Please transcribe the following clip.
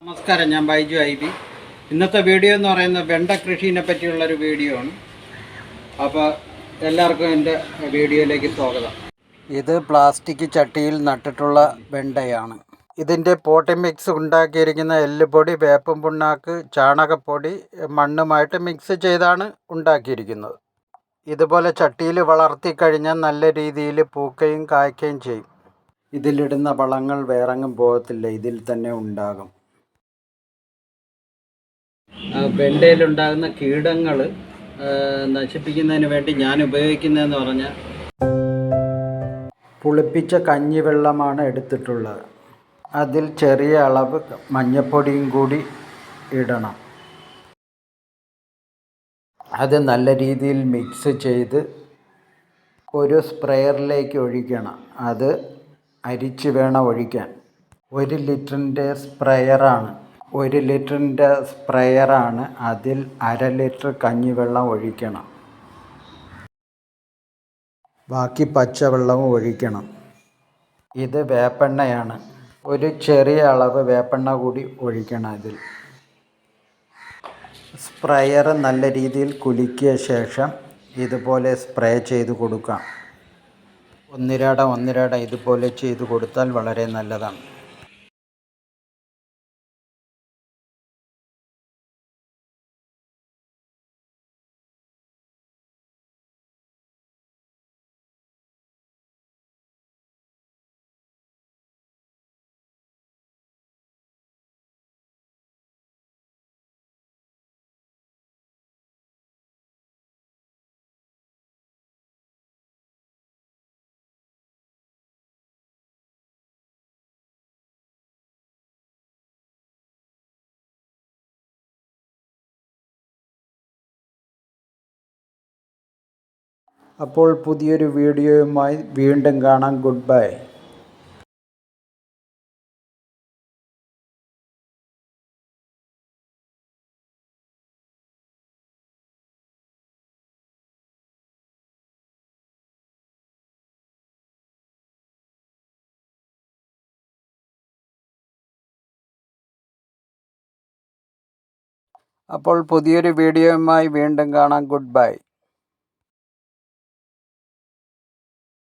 നമസ്കാരം, ഞാൻ ബൈജു ഐബി. ഇന്നത്തെ വീഡിയോ എന്ന് പറയുന്നത് വെണ്ട കൃഷിയെ പറ്റിയുള്ളൊരു വീഡിയോ ആണ്. അപ്പോൾ എല്ലാവർക്കും എൻ്റെ വീഡിയോയിലേക്ക് സ്വാഗതം. ഇത് പ്ലാസ്റ്റിക് ചട്ടിയിൽ നട്ടിട്ടുള്ള വെണ്ടയാണ്. ഇതിൻ്റെ പോട്ടി മിക്സ് ഉണ്ടാക്കിയിരിക്കുന്ന എല്ലുപൊടി, വേപ്പും പുണ്ണാക്ക്, ചാണകപ്പൊടി, മണ്ണുമായിട്ട് മിക്സ് ചെയ്താണ് ഉണ്ടാക്കിയിരിക്കുന്നത്. ഇതുപോലെ ചട്ടിയിൽ വളർത്തിക്കഴിഞ്ഞാൽ നല്ല രീതിയിൽ പൂക്കുകയും കായ്ക്കുകയും ചെയ്യും. ഇതിലിടുന്ന വളങ്ങൾ വേറെങ്ങും പോകത്തില്ല, ഇതിൽ തന്നെ ഉണ്ടാകും. വെണ്ടയിലുണ്ടാകുന്ന കീടങ്ങൾ നശിപ്പിക്കുന്നതിന് വേണ്ടി ഞാൻ ഉപയോഗിക്കുന്നതെന്ന് പറഞ്ഞാൽ പുളിപ്പിച്ച കഞ്ഞിവെള്ളമാണ് എടുത്തിട്ടുള്ളത്. അതിൽ ചെറിയ അളവ് മഞ്ഞൾപ്പൊടിയും കൂടി ഇടണം. അത് നല്ല രീതിയിൽ മിക്സ് ചെയ്ത് ഒരു സ്പ്രെയറിലേക്ക് ഒഴിക്കണം. അത് അരിച്ച് വേണം ഒഴിക്കാൻ. 1 ലിറ്ററിൻ്റെ സ്പ്രെയറാണ്. അതിൽ 1/2 ലിറ്റർ കഞ്ഞിവെള്ളം ഒഴിക്കണം. ബാക്കി പച്ചവെള്ളവും ഒഴിക്കണം. ഇത് വേപ്പെണ്ണയാണ്. ഒരു ചെറിയ അളവ് വേപ്പെണ്ണ കൂടി ഒഴിക്കണം. ഇതിൽ സ്പ്രെയർ നല്ല രീതിയിൽ കുലുക്കിയ ശേഷം ഇതുപോലെ സ്പ്രേ ചെയ്ത് കൊടുക്കാം. ഒന്നിരാടം ഇതുപോലെ ചെയ്ത് കൊടുത്താൽ വളരെ നല്ലതാണ്. അപ്പോൾ പുതിയൊരു വീഡിയോയുമായി വീണ്ടും കാണാം. Good bye. അപ്പോൾ പുതിയൊരു വീഡിയോയുമായി വീണ്ടും കാണാം. Good bye.